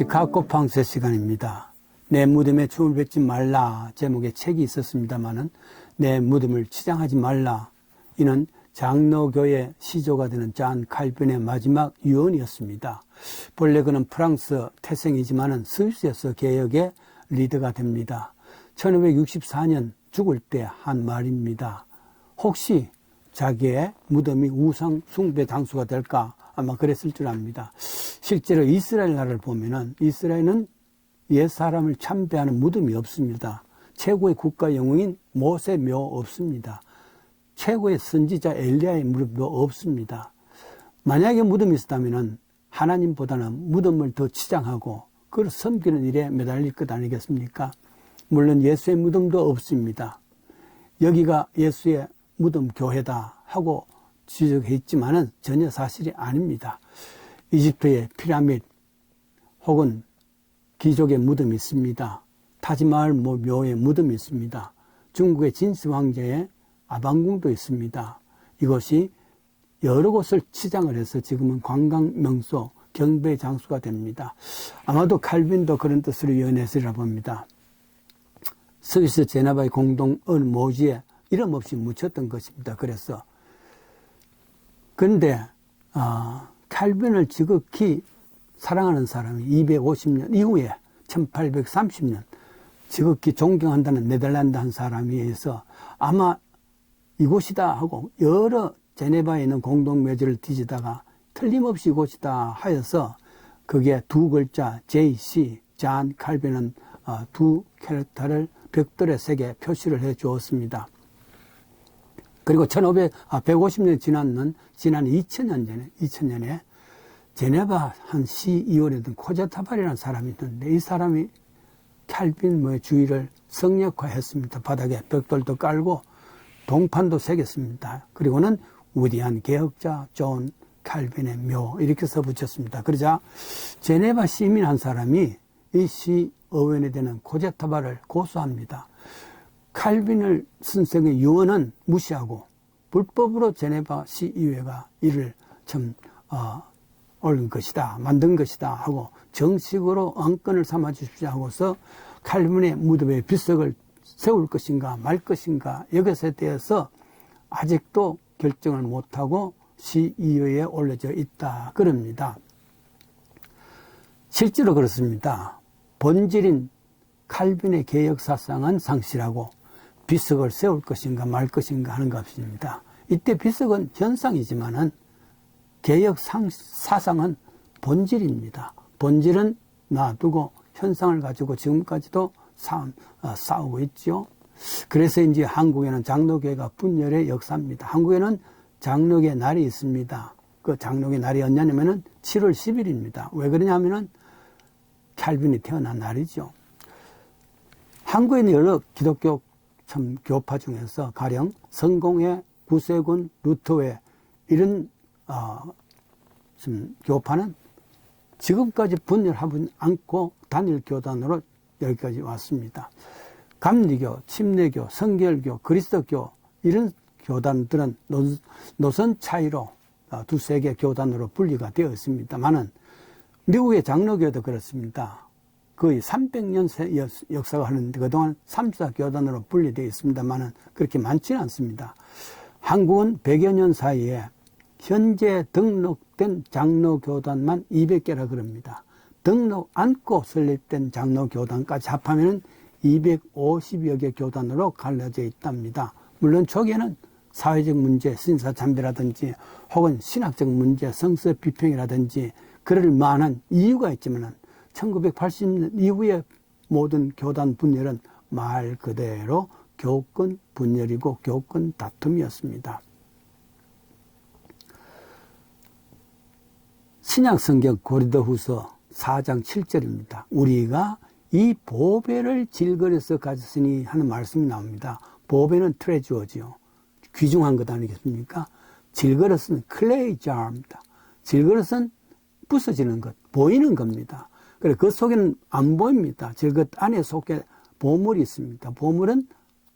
시카고 방세 시간입니다. 내 무덤에 춤을 뱉지 말라 제목의 책이 있었습니다마는 내 무덤을 치장하지 말라, 이는 장로교의 시조가 되는 잔 칼빈의 마지막 유언이었습니다. 본래 그는 프랑스 태생이지만은 스위스에서 개혁의 리더가 됩니다. 1564년 죽을 때 한 말입니다. 혹시 자기의 무덤이 우상 숭배 장소가 될까, 아마 그랬을 줄 압니다. 실제로 이스라엘 나라를 보면은 이스라엘은 옛 사람을 참배하는 무덤이 없습니다. 최고의 국가 영웅인 모세 묘 없습니다. 최고의 선지자 엘리야의 무덤도 없습니다. 만약에 무덤이 있었다면 하나님보다는 무덤을 더 치장하고 그걸 섬기는 일에 매달릴 것 아니겠습니까? 물론 예수의 무덤도 없습니다. 여기가 예수의 무덤 교회다 하고 지적했지만은 전혀 사실이 아닙니다. 이집트의 피라미드 혹은 귀족의 무덤이 있습니다. 타지마을 묘의 무덤이 있습니다. 중국의 진스 황제의 아방궁도 있습니다. 이것이 여러 곳을 치장을 해서 지금은 관광 명소, 경배 장소가 됩니다. 아마도 칼빈도 그런 뜻으로 연했으리라 봅니다. 스위스 제네바의 공동 어느 모지에 이름 없이 묻혔던 것입니다. 그런데 칼빈을 지극히 사랑하는 사람이 250년 이후에 1830년 지극히 존경한다는 네덜란드 한 사람에 의해서 아마 이곳이다 하고 여러 제네바에 있는 공동묘지를 뒤지다가 틀림없이 이곳이다 하여서 그게 두 글자 JC, 잔 칼빈은 두 캐릭터를 벽돌에 새게 표시를 해 주었습니다. 그리고 150년 지난 2000년에 제네바 한 시의원이던 코제타발이라는 사람이 있는데 이 사람이 칼빈 주위를 성역화했습니다. 바닥에 벽돌도 깔고 동판도 새겼습니다. 그리고는 위대한 개혁자 존 칼빈의 묘 이렇게 써붙였습니다. 그러자 제네바 시민 한 사람이 이 시의원에 되는 코제타발을 고소합니다. 칼빈을 선생의 유언은 무시하고 불법으로 제네바 시의회가 이를 옳은 것이다, 만든 것이다 하고 정식으로 안건을 삼아 주십시오 하고서 칼빈의 무덤에 비석을 세울 것인가 말 것인가 이것에 대해서 아직도 결정을 못하고 시의회에 올려져 있다 그럽니다. 실제로 그렇습니다. 본질인 칼빈의 개혁 사상은 상실하고 비석을 세울 것인가 말 것인가 하는 것입니다. 이때 비석은 현상이지만은 개혁 사상은 본질입니다. 본질은 놔두고 현상을 가지고 지금까지도 싸우고 있죠. 그래서 이제 한국에는 장로교회가 분열의 역사입니다. 한국에는 장로교회 날이 있습니다. 그 장로교회 날이 언제냐면은 7월 10일입니다. 왜 그러냐면은 칼빈이 태어난 날이죠. 한국에 있는 여러 기독교 교파 중에서 가령 성공회, 구세군, 루터회 이런 교파는 지금까지 분열하지 않고 단일 교단으로 여기까지 왔습니다. 감리교, 침례교, 성결교, 그리스도교 이런 교단들은 노선 차이로 두세 개 교단으로 분리가 되어 있습니다만은 미국의 장로교도 그렇습니다. 거의 300년 역사가 하는데 그동안 3, 4교단으로 분리되어 있습니다만은 그렇게 많지는 않습니다. 한국은 100여 년 사이에 현재 등록된 장로교단만 200개라 그럽니다. 등록 않고 설립된 장로교단까지 합하면 250여 개 교단으로 갈라져 있답니다. 물론 초기에는 사회적 문제, 신사참배라든지 혹은 신학적 문제, 성서 비평이라든지 그럴 만한 이유가 있지만 1980년 이후의 모든 교단 분열은 말 그대로 교권 분열이고 교권 다툼이었습니다. 신약성경 고린도후서 4장 7절입니다. 우리가 이 보배를 질거려서 가졌으니 하는 말씀이 나옵니다. 보배는 트레저지요. 귀중한 것 아니겠습니까? 질거릇은 클레이 자입니다. 질거릇은 부서지는 것, 보이는 겁니다. 그래서 그 속에는 안 보입니다. 질것 안에 속에 보물이 있습니다. 보물은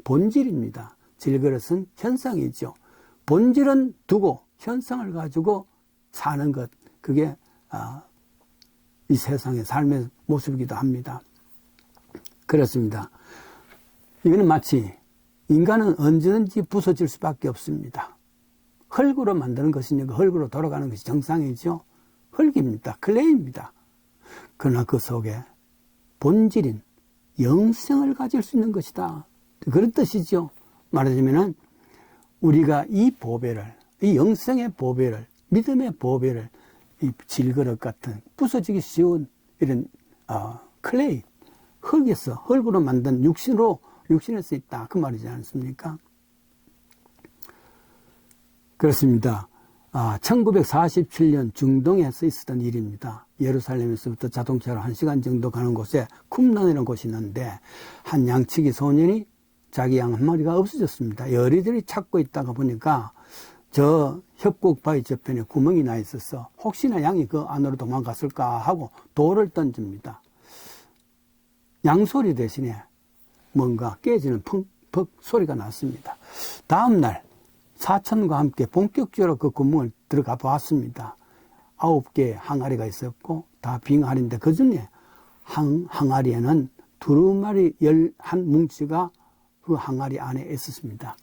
본질입니다. 질그릇은 현상이죠. 본질은 두고 현상을 가지고 사는 것, 그게 이 세상의 삶의 모습이기도 합니다. 그렇습니다. 이거는 마치 인간은 언제든지 부서질 수밖에 없습니다. 흙으로 만드는 것이니까 흙으로 돌아가는 것이 정상이죠. 흙입니다. 클레이입니다. 그러나 그 속에 본질인 영생을 가질 수 있는 것이다. 그런 뜻이죠. 말하자면은 우리가 이 보배를, 이 영생의 보배를, 믿음의 보배를 이 질그릇 같은 부서지기 쉬운 이런 클레이, 흙으로 만든 육신에서 있다. 그 말이지 않습니까? 그렇습니다. 1947년 중동에서 있었던 일입니다. 예루살렘에서부터 자동차로 1시간 정도 가는 곳에 쿰란이라는 곳이 있는데 한 양치기 소년이 자기 양 한 마리가 없어졌습니다. 여리들이 찾고 있다가 보니까 저 협곡 바위 저편에 구멍이 나 있어서 혹시나 양이 그 안으로 도망갔을까 하고 돌을 던집니다. 양소리 대신에 뭔가 깨지는 펑펑 소리가 났습니다. 다음날 사천과 함께 본격적으로 그 구멍을 들어가 보았습니다. 9개의 항아리가 있었고 다 빙하리인데 그 중에 항아리에는 두루마리 11뭉치가 그 항아리 안에 있었습니다.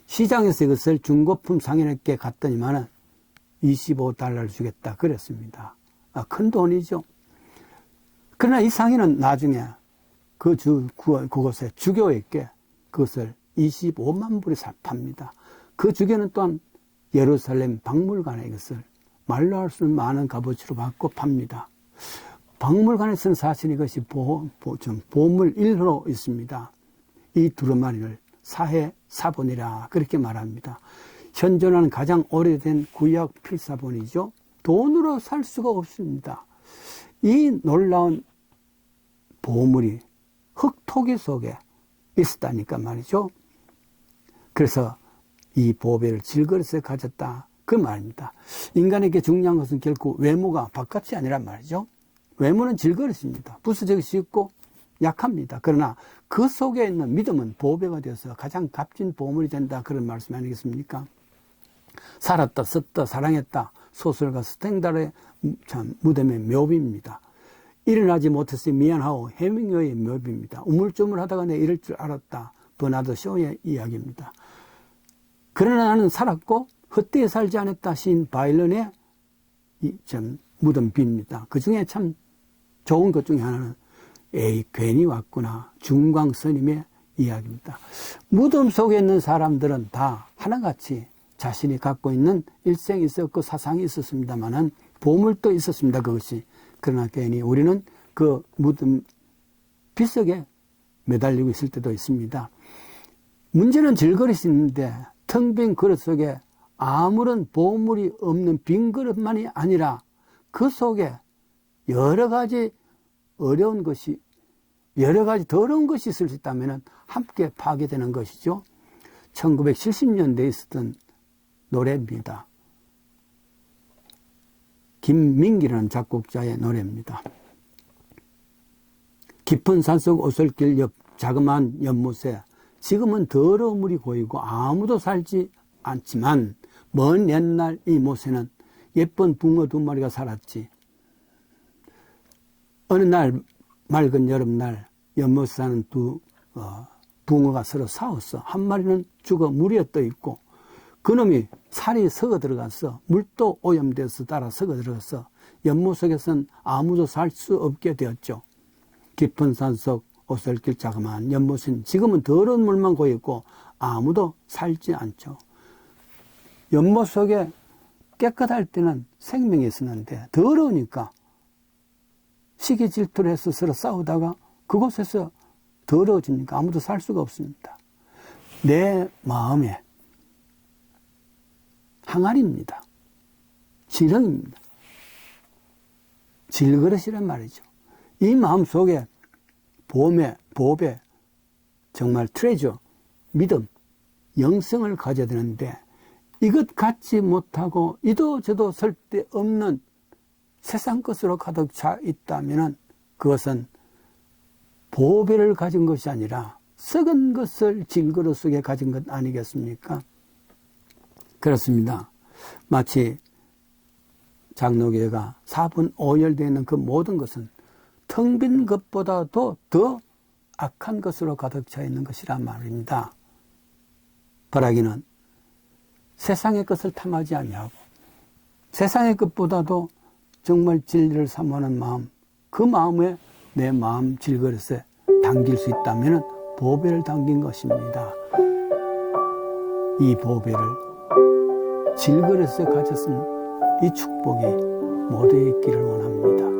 시장에서 이것을 중고품 상인에게 갔더니만은 $25를 주겠다 그랬습니다. 큰 돈이죠. 그러나 이 상인은 나중에 그곳에 주교에게 그것을 25만 불에 팝니다. 그 주교는 또한 예루살렘 박물관에 이것을 말로 할 수 없는 많은 값어치로 받고 팝니다. 박물관에서는 사실 이것이 보물 1호로 있습니다. 이 두루마리를 사해 사본이라 그렇게 말합니다. 현존하는 가장 오래된 구약 필사본이죠. 돈으로 살 수가 없습니다. 이 놀라운 보물이 흙토기 속에 있었다니까 말이죠. 그래서 이 보배를 질그릇에 가졌다 그 말입니다. 인간에게 중요한 것은 결코 외모가 바깥이 아니란 말이죠. 외모는 질그릇입니다. 부수적이 쉽고 약합니다. 그러나 그 속에 있는 믿음은 보배가 되어서 가장 값진 보물이 된다 그런 말씀 아니겠습니까? 살았다 썼다 사랑했다 소설가 스탱달의 참 무덤의 묘비입니다. 일어나지 못해서 미안하고 해밍웨이의 묘비입니다. 우물쭈물하다가 내 이럴 줄 알았다. 버나드 쇼의 이야기입니다. 그러나 나는 살았고 헛되이 살지 않았다 시인 바일런의 무덤 비입니다. 그 중에 참 좋은 것 중에 하나는 에이 괜히 왔구나 중광 스님의 이야기입니다. 무덤 속에 있는 사람들은 다 하나같이 자신이 갖고 있는 일생이 있었고 사상이 있었습니다만은 보물도 있었습니다. 그것이. 그러나 괜히 우리는 그 무덤 비석에 매달리고 있을 때도 있습니다. 문제는 질그릇이 있는데 텅 빈 그릇 속에 아무런 보물이 없는 빈 그릇만이 아니라 그 속에 여러 가지 어려운 것이, 여러 가지 더러운 것이 있을 수 있다면 함께 파괴되는 것이죠. 1970년대에 있었던 노래입니다. 김민기라는 작곡자의 노래입니다. 깊은 산속 오솔길 옆 자그마한 연못에 지금은 더러운 물이 고이고 아무도 살지 않지만 먼 옛날 이 못에는 예쁜 붕어 2마리가 살았지. 어느 날 맑은 여름날 연못에 사는 두 붕어가 서로 싸웠어. 한 마리는 죽어 물에 떠 있고 그놈이 살이 썩어 들어가서 물도 오염돼서 따라 썩어 들어가서 연못 속에서는 아무도 살 수 없게 되었죠. 깊은 산속 오솔길 자그마한 연못은 지금은 더러운 물만 고였고 아무도 살지 않죠. 연못 속에 깨끗할 때는 생명이 있었는데 더러우니까 시기 질투를 해서 서로 싸우다가 그곳에서 더러워지니까 아무도 살 수가 없습니다. 내 마음에 항아리입니다. 지렁입니다. 질그릇이란 말이죠. 이 마음 속에 보배, 정말 트레저, 믿음, 영성을 가져야 되는데 이것 갖지 못하고 이도 저도 쓸데없는 세상 것으로 가득 차 있다면 그것은 보배를 가진 것이 아니라 썩은 것을 질그릇 속에 가진 것 아니겠습니까? 그렇습니다. 마치 장로교회가 사분오열되어 있는 그 모든 것은 텅 빈 것보다도 더 악한 것으로 가득 차 있는 것이란 말입니다. 바라기는 세상의 것을 탐하지 아니하고 세상의 것보다도 정말 진리를 사모하는 마음, 그 마음에 내 마음 질그릇에 담길 수 있다면 보배를 담긴 것입니다. 이 보배를 질그릇에 가졌은 이 축복이 모두에 있기를 원합니다.